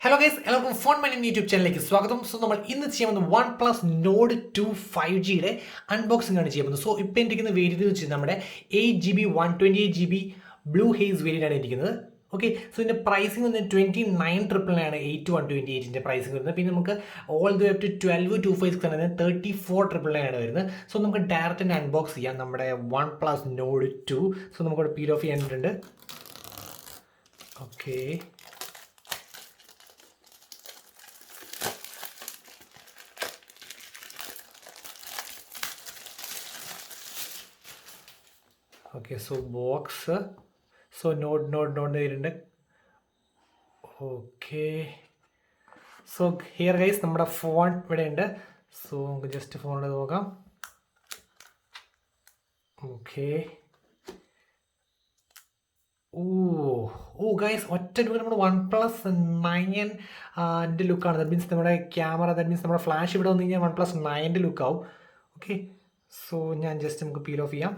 Hello guys, എല്ലാവർക്കും phone mining YouTube ചാനലിലേക്ക് സ്വാഗതം. സോ നമ്മൾ ഇന്ന് ചെയ്യാൻ പോകുന്നത് OnePlus Nord2 5Gയുടെ അൺബോക്സിംഗ് ആണ് ചെയ്യാൻ പോകുന്നത്. സോ ഇപ്പോൾ ഇരിക്കുന്ന വേരിയന്റ് എന്ന് വെച്ചാൽ നമ്മുടെ 8GB 128GB blue Hayes variant ആണ് ഇരിക്കുന്നത്. ഓക്കെ, സോ ഇതിൻ്റെ പ്രൈസിംഗ് വന്ന് 29,999 ആണ് 8/128ൻ്റെ പ്രൈസിംഗ് വരുന്നത്. പിന്നെ നമുക്ക് all the way up to 12,256 ആണ് 34,999 ആണ് വരുന്നത്. സോ നമുക്ക് ഡയറക്റ്റ് തന്നെ അൺബോക്സ് ചെയ്യാം നമ്മുടെ OnePlus Nord2. സോ നമുക്കവിടെ പീൽ ഓഫ് ചെയ്യാനായിട്ടുണ്ട്. Okay, okay. So box, so note വരുന്നുണ്ട്. ഓക്കെ, സോ ഹിയർ ഗൈസ് നമ്മുടെ ഫോൺ ഇവിടെ ഉണ്ട്. സോ നമുക്ക് ജസ്റ്റ് ഫോണിൽ നോക്കാം. ഓക്കെ, ഓ ഗൈസ്, ഒറ്റ ലുക്ക് നമ്മുടെ OnePlus 9ൻ്റെ ലുക്കാണ്. ദാറ്റ് മീൻസ് നമ്മുടെ ക്യാമറ, ദാറ്റ് മീൻസ് നമ്മുടെ ഫ്ലാഷ് ഇവിടെ വന്നു കഴിഞ്ഞാൽ OnePlus 9ൻ്റെ ലുക്കാവും. ഓക്കെ, സോ ഞാൻ ജസ്റ്റ് നമുക്ക് പീൽ ഓഫ് ചെയ്യാം.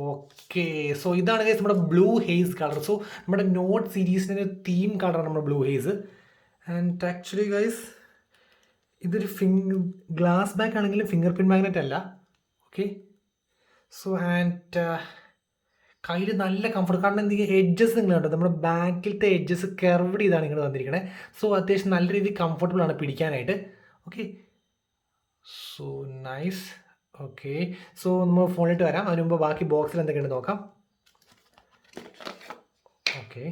ഓക്കെ, സോ ഇതാണ് ഗൈസ് നമ്മുടെ ബ്ലൂ ഹേസ് കളർ. സോ നമ്മുടെ നോട്ട് സീരീസിൻ്റെ തീം കളറാണ് നമ്മുടെ blue Hayes. And actually guys ഇതൊരു ഗ്ലാസ് ബാക്ക് ആണെങ്കിലും ഫിംഗർ പ്രിൻറ്റ് മാഗ്നറ്റ് അല്ല. ഓക്കെ, സോ ആൻഡ് കയ്യിൽ നല്ല കംഫർട്ട്. കാരണം എന്തെങ്കിലും എഡ്ജസ് നിങ്ങൾ കണ്ടോ, നമ്മുടെ ബാക്കിലത്തെ എഡ്ജസ് കർവ്ഡ് ചെയ്താണ് ഇങ്ങനെ വന്നിരിക്കണേ. സോ അത്യാവശ്യം നല്ല രീതിയിൽ കംഫർട്ടബിൾ ആണ് പിടിക്കാനായിട്ട്. Okay, so nice. Okay, so നമ്മൾ ഫോണിലിട്ട് വരാം. അതിന് മുമ്പ് ബാക്കി ബോക്സിൽ എന്തൊക്കെയുണ്ട് നോക്കാം. ഓക്കെ,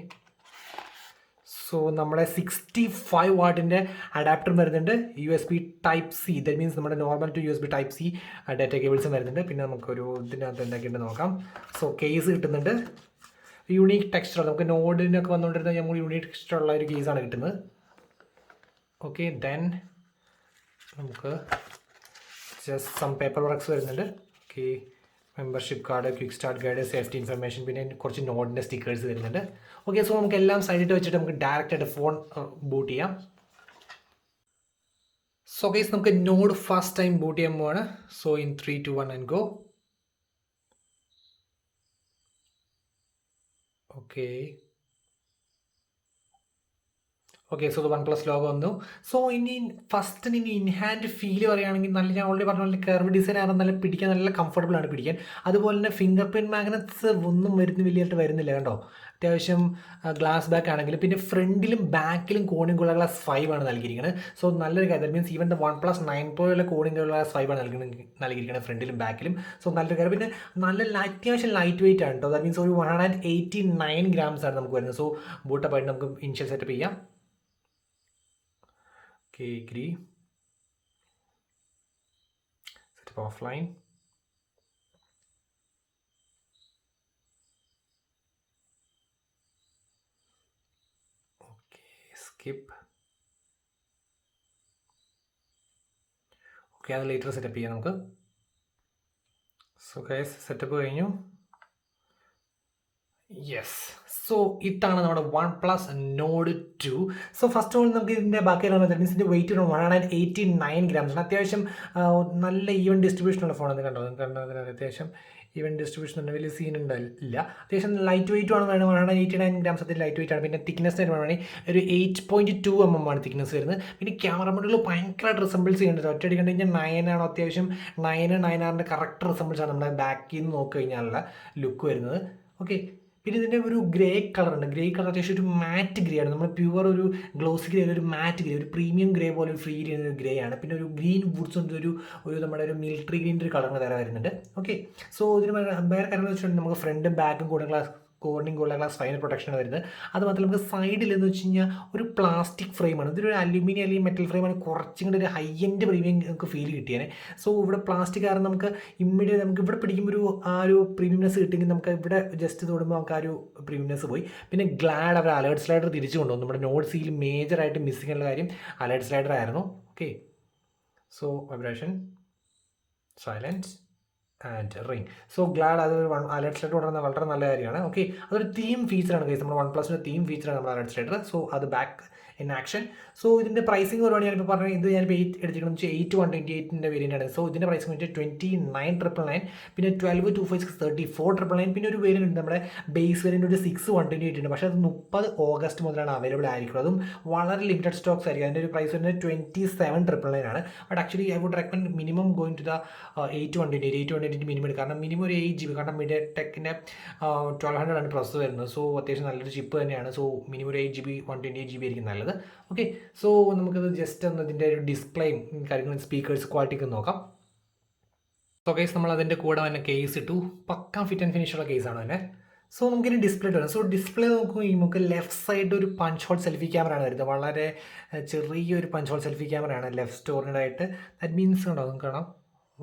സോ നമ്മുടെ 65 വാട്ടിൻ്റെ അഡാപ്റ്റർ വരുന്നുണ്ട്. USB Type-C, ദാറ്റ് മീൻസ് നമ്മുടെ normal to USB Type-C data കേബിൾസും വരുന്നുണ്ട്. പിന്നെ നമുക്കൊരു ഇതിനകത്ത് എന്തൊക്കെയുണ്ട് നോക്കാം. സോ കേസ് കിട്ടുന്നുണ്ട്. യൂണീക്ക് ടെക്സ്ചർ, നമുക്ക് നോഡിനൊക്കെ വന്നുകൊണ്ടിരുന്ന നമ്മൾ യൂണീക്ക് ടെക്സ്ചറുള്ള ഒരു കേസാണ് കിട്ടുന്നത്. ഓക്കെ, ദെൻ നമുക്ക് ജസ്റ്റ് സം പേപ്പർ വർക്ക്സ് വരുന്നുണ്ട്. Okay, membership card, quick start guide, safety information, പിന്നെ കുറച്ച് നോഡിൻ്റെ സ്റ്റിക്കേഴ്സ് വരുന്നുണ്ട്. ഓക്കെ, സോ നമുക്ക് എല്ലാം സൈഡിട്ട് വെച്ചിട്ട് നമുക്ക് ഡയറക്റ്റ് ആയിട്ട് ഫോൺ ബൂട്ട് ചെയ്യാം. സോ ഗൈസ്, നമുക്ക് നോഡ് ഫസ്റ്റ് ടൈം ബൂട്ട് ചെയ്യാൻ പോവാണ്. So in 3, 2, 1 and go. Okay, okay, so OnePlus logo വന്നു. സോ ഇനി ഫസ്റ്റ് ഇൻ ഹാൻഡ് ഫീൽ പറയുകയാണെങ്കിൽ നല്ല, ഞാൻ ഓൾറെഡി പറഞ്ഞ പോലെ കർവ് ഡിസൈൻ ആണ്, നല്ല പിടിക്കാൻ നല്ല കംഫർട്ടബിൾ ആണ് പിടിക്കാൻ. അതുപോലെ തന്നെ ഫിംഗർ പ്രിൻറ്റ് മാഗ്നറ്റ്സ് ഒന്നും വലിയതായിട്ട് വരുന്നില്ല കണ്ടോ. അത്യാവശ്യം ഗ്ലാസ് ബാക്ക് ആണെങ്കിലും പിന്നെ ഫ്രണ്ടിലും ബാക്കിലും കോണിംഗ് കൂളർ ഗ്ലാസ് 5 ആണ് നൽകിയിരിക്കുന്നത്. സോ നല്ലൊരു കാര്യം. ദാറ്റ് മീൻസ് ഈവൻ OnePlus 9 Proയിലെ കോണിംഗ് കൂളർ ഗ്ലാസ് 5 ആണ് നൽകിയിരിക്കുന്നത് ഫ്രണ്ടിലും ബാക്കിലും. സോ നല്ലൊരു കാര്യം. പിന്നെ നല്ല അത്യാവശ്യം ലൈറ്റ് വെയിറ്റ് ആണ് കേട്ടോ. ദാറ്റ് മീൻസ് ഒരു 189 grams ആണ് നമുക്ക് വരുന്നത്. സോ ബൂട്ടപ്പ് ആയിട്ട് നമുക്ക് ഇനിഷ്യൽ സെറ്റപ്പ് ചെയ്യാം. Okay, agree. Set up offline. Okay, skip. Okay, അത് ലേറ്റർ സെറ്റപ്പ് ചെയ്യാം നമുക്ക്. സോ ഗൈസ്, സെറ്റപ്പ് കഴിഞ്ഞു. യെസ്, സോ ഇതാണ് നമ്മുടെ OnePlus Nord2. So first of all നമുക്ക് ഇതിൻ്റെ ബാക്കിയുള്ള ഇതിൻ്റെ വെയിറ്റ് 189 grams ആണ്. അത്യാവശ്യം നല്ല ഈവൻ ഡിസ്ട്രിബ്യൂഷനുള്ള ഫോണാണ്. കണ്ടതിന് അത്യാവശ്യം ഈവൻ ഡിസ്ട്രിബ്യൂഷൻ ഉണ്ട്, വലിയ സീൻ ഉണ്ടായില്ല. അത്യാവശ്യം ലൈറ്റ് വെയിറ്റ് ആണ് വേണം. 189 grams അത്യാവശ്യം ലൈറ്റ് വെയിറ്റ് ആണ്. പിന്നെ തിക്നെസ് വരുവാണെങ്കിൽ ഒരു 8.2 mm ആണ് തിക്നെസ് വരുന്നത്. പിന്നെ ക്യാമറ മോഡൽ ഭയങ്കരമായിട്ട് റിസംബിൾസ് ചെയ്യുന്നുണ്ട്. ഒറ്റയടി കണ്ടു കഴിഞ്ഞാൽ 9 ആണ്. അത്യാവശ്യം 9R കറക്റ്റ് റിസംബിൾസ് ആണ് നമ്മുടെ ബാക്കിൽ നിന്ന് നോക്കി കഴിഞ്ഞാലുള്ള ലുക്ക് വരുന്നത്. ഓക്കെ, പിന്നെ ഇതിൻ്റെ ഒരു ഗ്രേ കളറുണ്ട്. ഗ്രേ കളർ അത്യാവശ്യം ഒരു മാറ്റ് ഗ്രേ ആണ്. നമ്മൾ പ്യുവർ ഒരു ഗ്ലോസി ഗ്രേ, ഒരു മാറ്റ് ഗ്രേ, ഒരു പ്രീമിയം ഗ്രേ പോലെ ഒരു ഫീൽ ചെയ്യുന്ന ഒരു ഗ്രേ ആണ്. പിന്നെ ഒരു ഗ്രീൻ വുഡ്സ് കൊണ്ട് ഒരു നമ്മുടെ ഒരു മിലിറ്ററി ഗ്രീൻ്റെ ഒരു കളറിന് തരം വരുന്നുണ്ട്. ഓക്കെ, സോ ഇതിന് വേറെ കാര്യം എന്ന് വെച്ചിട്ടുണ്ടെങ്കിൽ നമുക്ക് ഫ്രണ്ടും ബാക്കും Corning cooler glass final protection വരുന്നത്. അത് മാത്രമല്ല നമുക്ക് സൈഡിൽ എന്ന് വെച്ച് കഴിഞ്ഞാൽ ഒരു പ്ലാസ്റ്റിക് ഫ്രെയിമാണ്. ഇതൊരു അലുമിനിയം അല്ലെങ്കിൽ മെറ്റൽ ഫ്രെയിമാണ്. കുറച്ചും കൂടി ഒരു ഹൈ എൻഡ് പ്രീമിയം നമുക്ക് ഫീൽ കിട്ടിയേനെ. സോ ഇവിടെ പ്ലാസ്റ്റിക് കാരണം നമുക്ക് ഇമ്മീഡിയറ്റ് നമുക്ക് ഇവിടെ പിടിക്കുമ്പോൾ ഒരു പ്രീമിയംനെസ് കിട്ടിയെങ്കിൽ നമുക്ക് ഇവിടെ ജസ്റ്റ് തൊടുമ്പോൾ നമുക്ക് ആ ഒരു പ്രീമിയംനെസ് പോയി. പിന്നെ ഗ്ലാഡ് അവർ അലേർട്ട് സ്ലൈഡർ തിരിച്ചു കൊണ്ടുവന്നു. നമ്മുടെ നോട്ട് സിയിൽ മേജറായിട്ട് മിസ്സിംഗ് ഉള്ള കാര്യം അലേർട്ട് സ്ലൈഡർ ആയിരുന്നു. Okay, so vibration, silence and ring. So GLAAD അത് അലേർട്ട് സ്ലൈഡർ കൊണ്ടുവരുന്നത് വളരെ നല്ല കാര്യമാണ്. ഓക്കെ, അതൊരു തീം ഫീച്ചറാണ് ഗൈസ്. നമ്മുടെ OnePlusൻ്റെ തീം ഫീച്ചറാണ് നമ്മുടെ അലേർട്ട് സ്ലൈഡർ. സോ അത് ബാക്ക് ഇൻ ആക്ഷൻ. സോ ഇതിൻ്റെ പ്രൈസിങ് ഒരുപാട് ഞാനിപ്പോൾ പറഞ്ഞത്, ഇത് ഞാനിപ്പോൾ 8 എടുത്തിരിക്കണം വെച്ചാൽ 8/128 വേരിയൻ്റ് ആണ്. സോ ഇതിൻ്റെ പ്രൈസിങ് വെച്ചാൽ 29,999, പിന്നെ 12/256 34,999, പിന്നെ ഒരു വേരിയൻ്റ് ഉണ്ട് നമ്മുടെ ബേസ് വേരിയൻ്റ് ഒരു 6/128 ഉണ്ട്. പക്ഷേ അത് 30 ഓഗസ്റ്റ് മുതലാണ് അവൈലബിൾ ആയിരിക്കും. അതും വളരെ ലിമിറ്റഡ് സ്റ്റോക്സ് ആയിരിക്കും. അതിൻ്റെ ഒരു പ്രൈസ് വരുന്നത് 27,999 ആണ്. But actually I would recommend minimum going to the 8/128 minimum എടുക്കുക. കാരണം മിനിമം ഒരു 8 GB, കാരണം മീഡിയ ടെക്കിൻ്റെ 1200 ആണ് പ്രോസസ്സർ വരുന്നത്. സോ അത്യാവശ്യം നല്ലൊരു ചിപ്പ് തന്നെയാണ്. സോ മിനിമം ഒരു 8 GB 128 GB ആയിരിക്കും നല്ലത്. ഓക്കെ, സോ നമുക്കത് ജസ്റ്റ് ഒന്ന് ഇതിൻ്റെ ഒരു ഡിസ്പ്ലേയും കാര്യങ്ങളും സ്പീക്കേഴ്സ് ക്വാളിറ്റിക്ക് നോക്കാം. സോ കേസ് നമ്മൾ അതിൻ്റെ കൂടെ തന്നെ കേസ് ഇട്ടു. പക്ക ഫിറ്റ് ആൻഡ് ഫിനിഷുള്ള കേസാണ് തന്നെ. സോ നമുക്കിനി ഡിസ്പ്ലേ വരാം. സോ ഡിസ്പ്ലേ നോക്കുമ്പോൾ നമുക്ക് ലെഫ്റ്റ് സൈഡ് ഒരു പഞ്ച് ഹോൾ സെൽഫി ക്യാമറ ആണ് വരുന്നത്. വളരെ ചെറിയൊരു പഞ്ച് ഹോൾ സെൽഫി ക്യാമറ ആണ് ലെഫ്റ്റ് സ്റ്റോറിനായിട്ട്. ദാറ്റ് മീൻസ് ഉണ്ടോ നിങ്ങൾക്ക് കാണാം,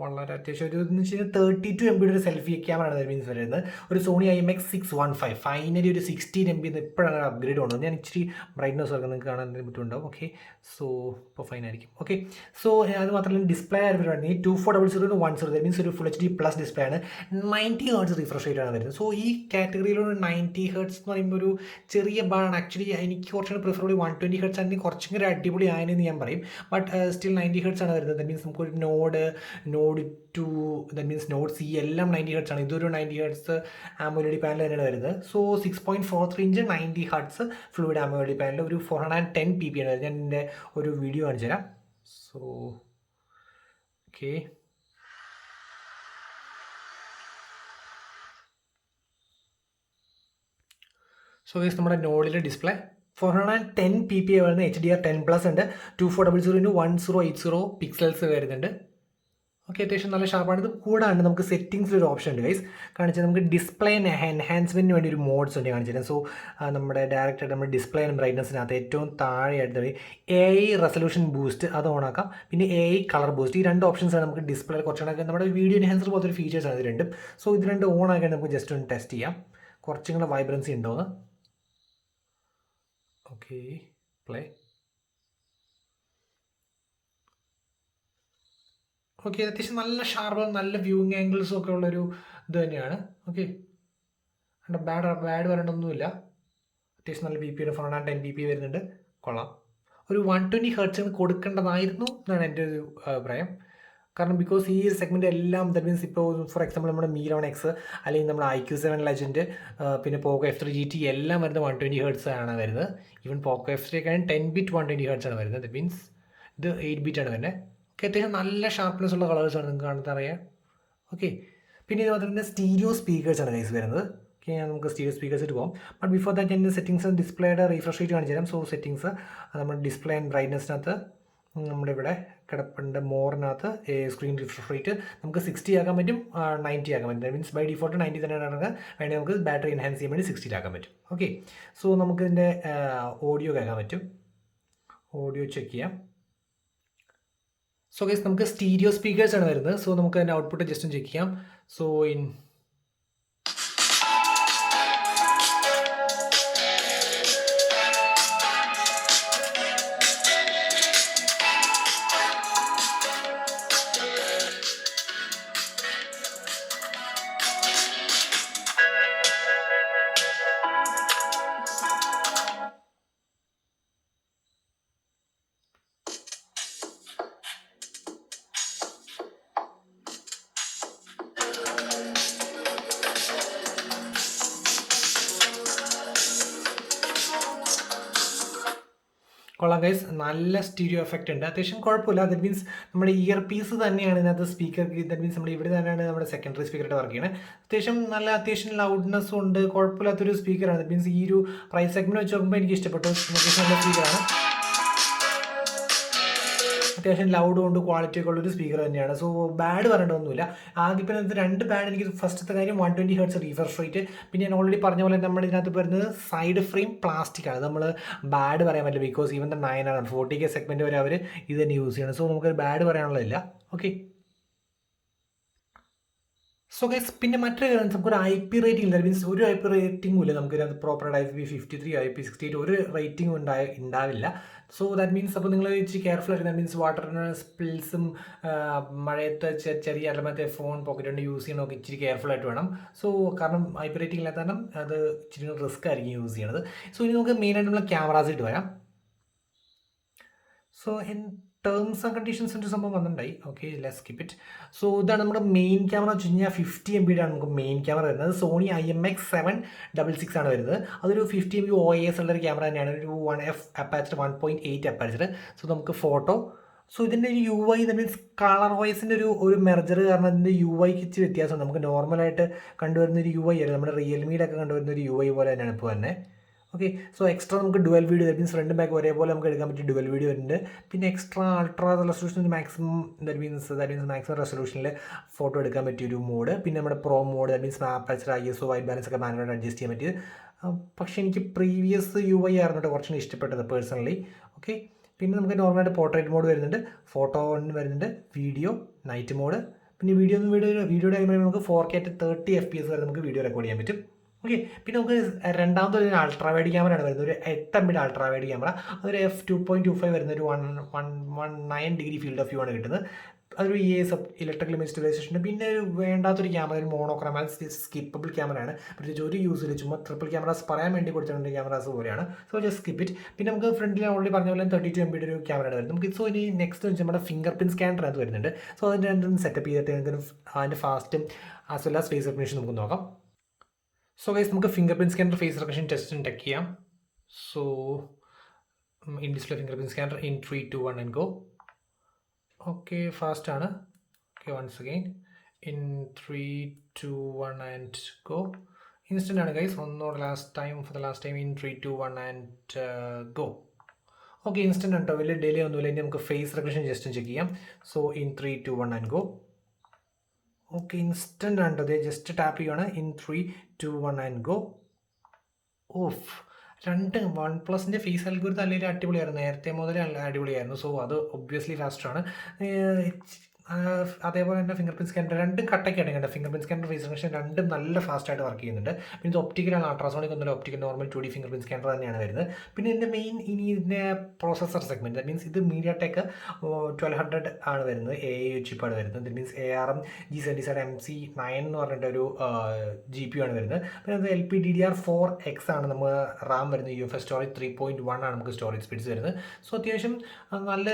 വളരെ അത്യാവശ്യം ഒരു എന്ന് വെച്ച് കഴിഞ്ഞാൽ 32 MB ഒരു സെൽഫി ക്യാമറ ആണ് മീൻസ് വരുന്നത്. ഒരു സോണി IMX615, ഫൈനലി ഒരു 16 MB ഇപ്പോഴാണ് അപ്ഗ്രേഡ് വന്നത്. ഞാൻ ഇച്ചിരി ബ്രൈറ്റ്നസ് ഒക്കെ നിങ്ങൾക്ക് കാണാൻ ബുദ്ധിമുണ്ടാവും. ഓക്കെ, സോ ഇപ്പോൾ ഫൈൻ ആയിരിക്കും. ഓക്കെ, സോ അത് മാത്രമല്ല ഡിസ്പ്ലേ ആയിട്ട് 2400 ദാറ്റ് മീൻസ് ഒരു ഫുൾ HD പ്ലസ് ഡിസ്പ്ലേ ആണ്. 90 Hz റിഫ്രഷ് റേറ്റ് ആണ് വരുന്നത്. സോ ഈ കാറ്റഗറിയിലൊരു 90 Hz എന്ന് പറയുമ്പോൾ ഒരു ചെറിയ ബാണ്. ആക്ച്വലി എനിക്ക് കുറച്ചുകൂടി പ്രിഫറബിളി 120 Hz ആണെങ്കിൽ കുറച്ചും കൂടി അടിപൊളി ആയെന്ന് ഞാൻ പറയും. ബട്ട് സ്റ്റിൽ 90 Hz ആണ് വരുന്നത്. ദാറ്റ് മീൻസ് നമുക്കൊരു Nord2, that means Nord C എല്ലാം 90 Hz ആണ്. ഇതൊരു 90 Hz AMOLED പാനൽ തന്നെയാണ് വരുന്നത്. So 6.43 inch 90 Hz fluid AMOLED panel ഒരു 410 pp ആണ് വരുന്നത്. ഞാൻ എൻ്റെ ഒരു വീഡിയോ കാണിച്ചു തരാം. സോ ഓക്കെ, സോ ഗൈസ് നമ്മുടെ നോഡിലെ ഡിസ്പ്ലേ 410 pp വരുന്ന HDR10+ ഉണ്ട്. 2400x1080 പിക്സൽസ് വരുന്നുണ്ട്. ഓക്കെ, അത്യാവശ്യം നല്ല ഷാർപ്പാണ്. ഇത് കൂടാണ്ട് നമുക്ക് സെറ്റിംഗ്സിൽ ഒരു ഓപ്ഷൻ ഉണ്ട് ഗൈസ്. കാണിച്ചാൽ നമുക്ക് ഡിസ്പ്ലേ എൻഹാൻസ്മെൻറ്റിന് വേണ്ടി ഒരു മോഡ്സ് ഉണ്ട് കാണിച്ചു തരാം. സോ നമ്മുടെ ഡയറക്റ്റായിട്ട് നമ്മുടെ ഡിസ്പ്ലേ ആൻഡ് ബ്രൈറ്റ്നസ്സിനകത്ത് ഏറ്റവും താഴെയായിട്ട് AI റെസൊല്യൂഷൻ ബൂസ്റ്റ് അത് ഓണാക്കാം. പിന്നെ AI കളർ ബൂസ്റ്റ്, ഈ രണ്ട് ഓപ്ഷൻസാണ് നമുക്ക് ഡിസ്പ്ലേ കുറച്ചുകൂടെ നമ്മുടെ വീഡിയോ എൻഹാൻസർ പോലത്തെ ഒരു ഫീച്ചേഴ്സാണ് ഇത് രണ്ടും. സോ ഇത് രണ്ട് ഓൺ ആക്കാൻ നമുക്ക് ജസ്റ്റ് ഒന്ന് ടെസ്റ്റ് ചെയ്യാം കുറച്ചും കൂടെ വൈബ്രൻസി ഉണ്ടോയെന്ന്. Okay, play. ഓക്കെ, അത്യാവശ്യം നല്ല ഷാർപ്പ്, നല്ല വ്യൂയിങ് ആംഗിൾസും ഒക്കെ ഉള്ളൊരു ഇത് തന്നെയാണ്. ഓക്കെ, ബാഡ് വരേണ്ടൊന്നുമില്ല. അത്യാവശ്യം നല്ല PP 410 pp വരുന്നുണ്ട്. കൊള്ളാം. ഒരു 120 Hz കൊടുക്കേണ്ടതായിരുന്നു എന്നാണ് എൻ്റെ ഒരു അഭിപ്രായം. കാരണം ബിക്കോസ് ഈ ഒരു സെഗ്മെൻറ്റ് എല്ലാം ദാറ്റ് മീൻസ് ഇപ്പോൾ ഫോർ എക്സാമ്പിൾ നമ്മുടെ Mi11X അല്ലെങ്കിൽ നമ്മുടെ IQ7 Legend പിന്നെ Poco F3 GT എല്ലാം വരുന്നത് 120 Hz ആണ് വരുന്നത്. ഈവൻ Poco F3 ഒക്കെ 10-bit 120 Hz ആണ് വരുന്നത്. ദാറ്റ് മീൻസ് ഇത് 8-bit ആണ് വരുന്നത്. ഓക്കെ, അത്യാവശ്യം നല്ല ഷാർപ്പ്നെസ് ഉള്ള കളേഴ്സാണ് നിങ്ങൾക്ക് കാണുന്നത് അറിയാം. ഓക്കെ, പിന്നെ ഇത് മാത്രമല്ല സ്റ്റീരിയോ സ്പീക്കേഴ്സാണ് ഗൈസ് വരുന്നത്. ഓക്കെ, നമുക്ക് സ്റ്റീരിയോ സ്പീക്കേഴ്സ് ഇട്ട് പോകാം. ബട്ട് ബിഫോർ ദാറ്റ് ഞാൻ സെറ്റിംഗ്സ് ഡിസ്പ്ലേയുടെ റീഫ്രഷ് റേറ്റ് കാണിച്ചു തരാം. സോ സെറ്റിംഗ്സ് നമ്മുടെ ഡിസ്പ്ലേ ആൻഡ് ബ്രൈറ്റ്നസ്സിനകത്ത് നമ്മുടെ ഇവിടെ കിടപ്പുണ്ട്. മോറിനകത്ത് സ്ക്രീൻ റിഫ്രഷ് റേറ്റ് നമുക്ക് 60 ആക്കാൻ പറ്റും, 90 ആക്കാൻ പറ്റും. മീൻസ് ബൈ ഡിഫോൾട്ട് 90 തന്നെയാണ് ഇറങ്ങുക. വേണമെങ്കിൽ നമുക്ക് ബാറ്ററി എൻഹാൻസ് ചെയ്യാൻ വേണ്ടി 60 ആക്കാൻ പറ്റും. ഓക്കെ, സോ നമുക്ക് ഇതിൻ്റെ ഓഡിയോ കേൾക്കാൻ പറ്റും. ഓഡിയോ ചെക്ക് ചെയ്യാം. സോ ഗൈസ് നമുക്ക് സ്റ്റീരിയോ സ്പീക്കേഴ്സാണ് വരുന്നത്. സോ നമുക്ക് അതിൻ്റെ ഔട്ട്പുട്ട് ജസ്റ്റ് ഒന്ന് ചെക്ക് ചെയ്യാം. സോ ഇൻ കൊള്ളാം ഗൈസ്, നല്ല സ്റ്റീരിയോ എഫക്റ്റ് ഉണ്ട്. അത്യാവശ്യം കുഴപ്പമില്ല. ദറ്റ് മീൻസ് നമ്മുടെ ഇയർ പീസ് തന്നെയാണ് ഇതിനകത്ത് സ്പീക്കർക്ക്. ദറ്റ് മീൻസ് നമ്മൾ ഇവിടെ തന്നെയാണ് നമ്മുടെ സെക്കൻഡറി സ്പീക്കറായിട്ട് വർക്ക് ചെയ്യുന്നത്. അത്യാവശ്യം ലൗഡ്നെസ്സും ഉണ്ട്. കുഴപ്പമില്ലാത്തൊരു സ്പീക്കറാണ്. ദറ്റ് മീൻസ് ഈ ഒരു പ്രൈസ് സെഗ്മെൻറ്റ് വെച്ച് നോക്കുമ്പോൾ എനിക്ക് ഇഷ്ടപ്പെട്ടു. അത്യാവശ്യം നല്ല സ്പീക്കറാണ്. അത്യാവശ്യം ലൗഡും ഉണ്ട്, ക്വാളിറ്റി ഒക്കെ ഉള്ളൊരു സ്പീക്കർ തന്നെയാണ്. സോ ബാഡ് പറയേണ്ടതൊന്നുമില്ല. ആദ്യം പിന്നെ ഇത് രണ്ട് ബാഡ് എനിക്ക് ഫസ്റ്റത്തെ കാര്യം 120 Hz റീഫ്രഷ് റേറ്റ്. പിന്നെ ഞാൻ ഓൾറെഡി പറഞ്ഞ പോലെ നമ്മുടെ ഇതിനകത്ത് വരുന്നത് സൈഡ് ഫ്രെയിം പ്ലാസ്റ്റിക് ആണ്. നമ്മൾ ബാഡ് പറയാൻ പറ്റില്ല. ബിക്കോസ് ഈവൻ ദ 9 ആണ് 40K സെഗ്മെൻറ്റ് വരെ അവർ ഇത് തന്നെ യൂസ് ചെയ്യണം. സോ നമുക്ക് ബാഡ് പറയാനുള്ളതില്ല. ഓക്കെ, സോ ഗൈസ് പിന്നെ മറ്റൊരു കാര്യം നമുക്കൊരു IP റേറ്റിംഗ് ഇല്ല. മീൻസ് ഒരു IP റേറ്റിംഗും ഇല്ല നമുക്ക് ഇതിനകത്ത്. പ്രോപ്പറായിട്ട് IP53 IP68 ഒരു റേറ്റിംഗും ഉണ്ടാവില്ല. സോ ദാറ്റ് മീൻസ് അപ്പോൾ നിങ്ങൾ ഇച്ചിരി കെയർഫുൾ ആയിട്ട്, ദാറ്റ് മീൻസ് വാട്ടർ സ്പിൽസും മഴയത്ത് ചെറിയ അല്ലാമത്തെ ഫോൺ പോക്കറ്റ് കൊണ്ട് യൂസ് ചെയ്യണമൊക്കെ ഇച്ചിരി കെയർഫുൾ ആയിട്ട് വേണം. സോ കാരണം IP റേറ്റിംഗ് ഇല്ലാത്ത കാരണം അത് ഇച്ചിരി റിസ്ക് ആയിരിക്കും യൂസ് ചെയ്യണത്. സോ ഇനി നമുക്ക് മെയിനായിട്ട് നമ്മൾ ക്യാമറാസ് ഇട്ട് വരാം. സോ ഇൻ ടേംസ് ആൻഡ് കണ്ടീഷൻസിൻ്റെ സംഭവം വന്നിട്ടുണ്ടായി. Okay, let's skip it. So ഇതാണ് നമ്മുടെ മെയിൻ ക്യാമറ വെച്ച് കഴിഞ്ഞാൽ 50 MB ആണ് നമുക്ക് മെയിൻ ക്യാമറ വരുന്നത്. സോണി IMX766 ആണ് വരുന്നത്. അതൊരു 50 MB OIS ഉള്ളൊരു ക്യാമറ തന്നെയാണ്. ഒരു 1F അപ്പാച്ചർ 1.8 അപ്പാച്ചർ. സോ നമുക്ക് ഫോട്ടോ, സോ ഇതിൻ്റെ ഒരു UI ദാറ്റ് മീൻസ് കളർ വോയിസിൻ്റെ ഒരു മെർജർ കാരണം അതിൻ്റെ UIക്ക് ഇച്ചിരി വ്യത്യാസമുണ്ട്. നമുക്ക് നോർമലായിട്ട് കണ്ടുവരുന്ന ഒരു UI അല്ല, നമ്മുടെ റിയൽമിയുടെ ഒക്കെ കണ്ടുവരുന്ന ഒരു UI പോലെ തന്നെയാണ് ഇപ്പോൾ തന്നെ. ഓക്കെ, സോ എക്സ്ട്രാ നമുക്ക് dual video, that means front back ഒരേപോലെ നമുക്ക് എടുക്കാൻ പറ്റിയ ഡുവൽ വീഡിയോ വരുന്നുണ്ട്. പിന്നെ extra ultra resolution maximum that means maximum റെസൊല്യൂഷനിൽ ഫോട്ടോ എടുക്കാൻ പറ്റിയൊരു മോഡ്. പിന്നെ നമ്മുടെ pro mode, that means aperture ISO white balance ഒക്കെ മാനുവലായിട്ട് അഡ്ജസ്റ്റ് ചെയ്യാൻ പറ്റിയത്. പക്ഷേ എനിക്ക് പ്രീവിയസ് UI ആയിരുന്നു കുറച്ചുകൂടി ഇഷ്ടപ്പെട്ടത് പേഴ്സണലി. ഓക്കെ, പിന്നെ നമുക്ക് നോർമലായിട്ട് പോർട്രേറ്റ് മോഡ് വരുന്നുണ്ട്, ഫോട്ടോ വരുന്നുണ്ട്, വീഡിയോ, നൈറ്റ് മോഡ്. പിന്നെ വീഡിയോയുടെ കാര്യം നമുക്ക് 4K 30 FPS വരെ നമുക്ക് വീഡിയോ റെക്കോർഡ് ചെയ്യാൻ പറ്റും. ഓക്കെ, പിന്നെ നമുക്ക് രണ്ടാമത്തെ ഒരു അൾട്രാ വൈഡ് ക്യാമറയാണ് വരുന്നത്. ഒരു 8 MB അൾട്രാ വൈഡ് ക്യാമറ. അതൊരു f2.25 വരുന്ന ഒരു 119 ഡിഗ്രി ഫീൽഡ് ഓഫ് വ്യൂ ആണ് കിട്ടുന്നത്. അതൊരു EAS ഇലക്ട്രിക്കൽ ഇമേജ് സ്റ്റെബിലൈസേഷൻ. പിന്നെ ഒരു വേണ്ടാത്തൊരു ക്യാമറ, ഒരു മോണോക്രോമാറ്റിക് സ്കിപ്പബിൾ ക്യാമറയാണ്. പ്രത്യേകിച്ച് ഒരു യൂസിൽ ചുമ്മാ ട്രിപ്പിൾ ക്യാമറാസ് പറയാൻ വേണ്ടി കൊടുത്തിട്ടുണ്ട് ക്യാമറാസ് പോലെയാണ്. So just skip it. പിന്നെ നമുക്ക് ഫ്രണ്ടിൽ ഓൾറെഡി പറഞ്ഞ പോലെ 32 MB ഒരു ക്യാമറയാണ് വരുന്നത്. നമുക്ക് സോ ഇനി നെക്സ്റ്റ് വെച്ചാൽ നമ്മുടെ ഫിംഗർ പ്രിന്റ് സ്കാനർ അത് വരുന്നുണ്ട്. സോ അതിൻ്റെ രണ്ടും സെറ്റപ്പ് ചെയ്തിട്ട് നമുക്ക് അതിൻ്റെ ഫാസ്റ്റും as well as face recognition നമുക്ക് നോക്കാം. സോ ഗൈസ്, നമുക്ക് fingerprint scanner face recognition test check ചെയ്യാം. So in display fingerprint scanner in 3, 2, 1 and go. Okay, fast ആണ്. Okay, once again in 3, 2, 1 and go. Instant ആണ് guys. ഒന്നോടെ for the last time in 3, 2, 1 and go. Okay, instant ഉണ്ടോ, വലിയ delay ഒന്നുമില്ല. ഇനി നമുക്ക് face recognition just check ചെയ്യാം. So in 3, 2, 1 and go. Okay, instant ആണ്. അതെ, ജസ്റ്റ് ടാപ്പ് ചെയ്യുകയാണ്. In 3, 2, 1 and go. ഓഫ്, രണ്ട് OnePlusൻ്റെ ഫേസ് അൽഗോരിതം അല്ലെങ്കിൽ അടിപൊളിയായിരുന്നു, നേരത്തെ മുതലേ അടിപൊളിയായിരുന്നു. സോ അത് ഒബ്വിയസ്ലി ഫാസ്റ്റാണ്. അതേപോലെ തന്നെ ഫിംഗർ പ്രിന്റ് സ്കാനർ രണ്ടും കട്ടൊക്കെയാണ് കണ്ടത്. Fingerprint scanner face recognition രണ്ടും നല്ല ഫാസ്റ്റായിട്ട് വർക്ക് ചെയ്യുന്നുണ്ട്. പിന്നെ ഇത് ഒപ്റ്റിക്കലാണ്, അൾട്രാസോണിക് ഒന്നുമില്ല, optical normal 2D fingerprint scanner തന്നെയാണ് വരുന്നത്. പിന്നെ ഇതിൻ്റെ മെയിൻ ഇനി ഇതിൻ്റെ പ്രോസസ്സർ സെഗ്മെൻറ്റ്, ദാറ്റ് മീൻസ് ഇത് MediaTek 1200 ആണ് വരുന്നത്, AI ചിപ്പാണ് വരുന്നത്. ദാറ്റ് മീൻസ് ARM G77MC9 എന്ന് പറഞ്ഞിട്ടൊരു GPU ആണ് വരുന്നത്. പിന്നെ അത് LPDDR4X ആണ് നമ്മൾ റാം വരുന്നത്. UFS സ്റ്റോറേജ് 3.1 ആണ് നമുക്ക് സ്റ്റോറേജ് സ്പീഡ്സ് വരുന്നത്. സോ അത്യാവശ്യം നല്ല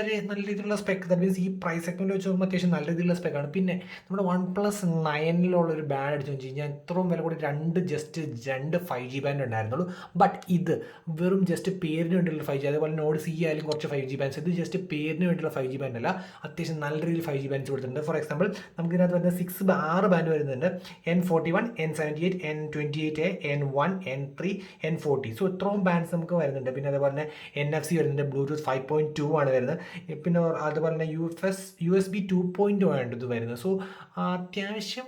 രീതിയിലുള്ള സ്പെക്ക്, ദാറ്റ് മീൻസ് ഈ പ്രൈസ് സെഗ്മെൻറ്റ് വെച്ച് നോക്കുമ്പോൾ അത്യാവശ്യം നല്ല രീതിയിലുള്ള സ്പെക്കാണ്. പിന്നെ നമ്മുടെ OnePlus 9-ലുള്ളൊരു ബാൻഡ് അടിച്ചു വെച്ച് കഴിഞ്ഞാൽ ഇത്രയും വില കൂടി രണ്ട് 5G ബാൻഡ് ഉണ്ടായിരുന്നുള്ളൂ. ബട്ട് ഇത് വെറും ജസ്റ്റ് പേരിന് വേണ്ടിയുള്ള 5G. അതേപോലെ Nord2 ആയാലും കുറച്ച് 5G ബാൻഡ്സ്. ഇത് ജസ്റ്റ് പേരിന് വേണ്ടിയുള്ള 5G ബാൻഡ് അല്ല, അത്യാവശ്യം നല്ല രീതിയിൽ 5G ബാൻഡ്സ് കൊടുത്തിട്ടുണ്ട്. ഫോർ എക്സാമ്പിൾ നമുക്ക് ഇതിനകത്ത് വരുന്ന 6 ബാൻഡ് വരുന്നുണ്ട്. N41, N78, N28A, N1, N3, N40. So ഇത്രയും ബാൻഡ്സ് നമുക്ക് വരുന്നുണ്ട്. പിന്നെ അതേപോലെ തന്നെ NFC വരുന്നുണ്ട്, ബ്ലൂടൂത്ത് 5.2 ആണ് വരുന്നത്. പിന്നെ അതുപോലെ തന്നെ USB 2.0 ആണ് ഇത് വരുന്നത്. സോ അത്യാവശ്യം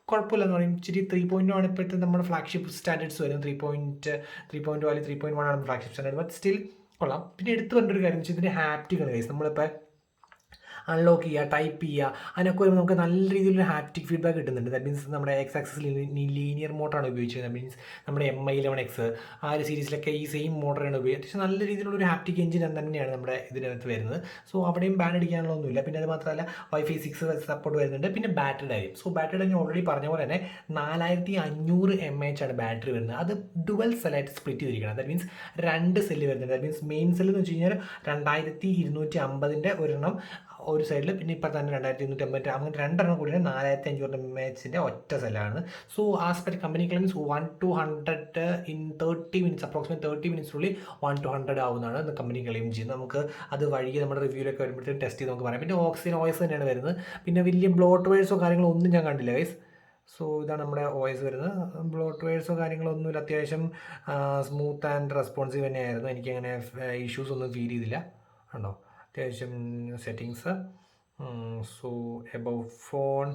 കുഴപ്പമില്ലെന്ന് പറയും. ഇച്ചിരി 3.0 ആണ് ഇപ്പോഴത്തെ നമ്മുടെ ഫ്ലാഗ്ഷിപ്പ് സ്റ്റാൻഡേർഡ്സ് വരുന്നത്. 3.0 അല്ലെങ്കിൽ 3.1 ആണ് ഫ്ലാഗ്ഷിപ്പ് സ്റ്റാൻഡേർഡ്. ബട്ട് സ്റ്റിൽ കൊള്ളാം. പിന്നെ എടുത്ത് പറഞ്ഞൊരു കാര്യം വെച്ചാൽ ഇതിൻ്റെ ഹാപ്റ്റിക് ആണ്. നമ്മളിപ്പോൾ അൺലോക്ക് ചെയ്യുക, ടൈപ്പ് ചെയ്യുക, അതിനൊക്കെ വരുമ്പോൾ നമുക്ക് നല്ല രീതിയിലൊരു ഹാപ്റ്റിക് ഫീഡ്ബാക്ക് കിട്ടുന്നുണ്ട്. ദാറ്റ് മീൻസ് നമ്മുടെ X ആക്സിസിൽ ലീനിയർ മോട്ടറാണ് ഉപയോഗിച്ചത്. ദാറ്റ് മീൻസ് നമ്മുടെ MI11X ആ ഒരു സീരീസിലൊക്കെ ഈ സെയിം മോട്ടറാണ് ഉപയോഗിച്ചത്. പക്ഷേ നല്ല രീതിയിലുള്ളൊരു ഹാപ്റ്റിക് എഞ്ചിൻ തന്നെയാണ് നമ്മുടെ ഇതിനകത്ത് വരുന്നത്. സോ അവിടെയും ബാൻ അടിക്കാനുള്ളതൊന്നുമില്ല. പിന്നെ അത് മാത്രമല്ല Wi-Fi 6 സപ്പോർട്ട് വരുന്നുണ്ട്. പിന്നെ ബാറ്ററിയുടെ കാര്യം, സോ ബാറ്ററിയുടെ ഞാൻ ഓൾറെഡി പറഞ്ഞ പോലെ തന്നെ 4500 mAh ആണ് ബാറ്ററി വരുന്നത്. അത് ഡുവൽ സെല്ലായിട്ട് സ്പ്ലിറ്റ് ചെയ്തിരിക്കണം. ദാറ്റ് മീൻസ് 2 സെല്ല് വരുന്നുണ്ട്. ദാറ്റ് മീൻസ് മെയിൻ സെല്ല് എന്ന് വെച്ച് കഴിഞ്ഞാൽ 2250 ഒരെണ്ണം ഒരു സൈഡിൽ, പിന്നെ ഇപ്പോൾ തന്നെ 2250 അങ്ങനെ 2 കൂടി 4500 mAh ഒറ്റ സെല്ലാണ്. So as per company claims 1 to 100 in 30 minutes, approximate 30 മിനിറ്റ്സിനുള്ളിൽ 1 to 100 ആവുന്നതാണ് കമ്പനി ക്ലെയിം ചെയ്യുന്നത്. നമുക്ക് അത് വഴിയെ നമ്മുടെ റിവ്യൂലൊക്കെ വരുമ്പോഴത്തേക്കും ടെസ്റ്റ് ചെയ്ത് നമുക്ക് പറയാം. പിന്നെ ഓക്സിജൻ OS തന്നെയാണ് വരുന്നത്. പിന്നെ വലിയ ബ്ലോട്ട് വെയേഴ്സോ കാര്യങ്ങളോ ഒന്നും ഞാൻ കണ്ടില്ല ഗൈസ്. സോ ഇതാണ് നമ്മുടെ OS വരുന്നത്. ബ്ലോട്ട് വെയേഴ്സോ കാര്യങ്ങളൊന്നുമില്ല, അത്യാവശ്യം സ്മൂത്ത് ആൻഡ് റെസ്പോൺസീവ് തന്നെയായിരുന്നു. എനിക്കങ്ങനെ ഇഷ്യൂസ് ഒന്നും ഫീൽ ചെയ്തില്ല. ഉണ്ടോ, അത്യാവശ്യം settings. So above phone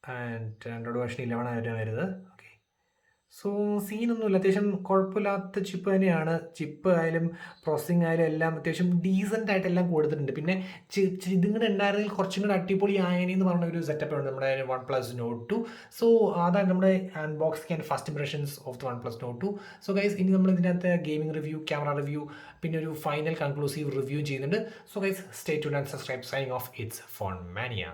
and Android version 11 ആയിട്ടാണ് വരുന്നത്. ഓക്കെ, സോ സീനൊന്നുമില്ല, അത്യാവശ്യം കുഴപ്പമില്ലാത്ത ചിപ്പ് തന്നെയാണ്. ചിപ്പ് ആയാലും പ്രോസസ്സിങ് ആയാലും എല്ലാം അത്യാവശ്യം ഡീസൻ്റ് ആയിട്ടെല്ലാം കൊടുത്തിട്ടുണ്ട്. പിന്നെ ഇതും കൂടെ ഉണ്ടായിരുന്നെങ്കിൽ കുറച്ചും കൂടെ അടിപൊളി ആയനെന്ന് പറഞ്ഞ ഒരു സെറ്റപ്പ് ഉണ്ട് നമ്മുടെ OnePlus Nord2. സോ അതാണ് നമ്മുടെ unboxing and first impressions of the OnePlus Nord2. So guys, ഇനി നമ്മൾ ഇതിനകത്ത് ഗെയിമിംഗ് റിവ്യൂ, ക്യാമറ റിവ്യൂ, പിന്നെ ഒരു ഫൈനൽ കൺക്ലൂസീവ് റിവ്യൂ ചെയ്യുന്നുണ്ട്. So guys, stay tuned and subscribe. Signing off, it's phone മാനിയ.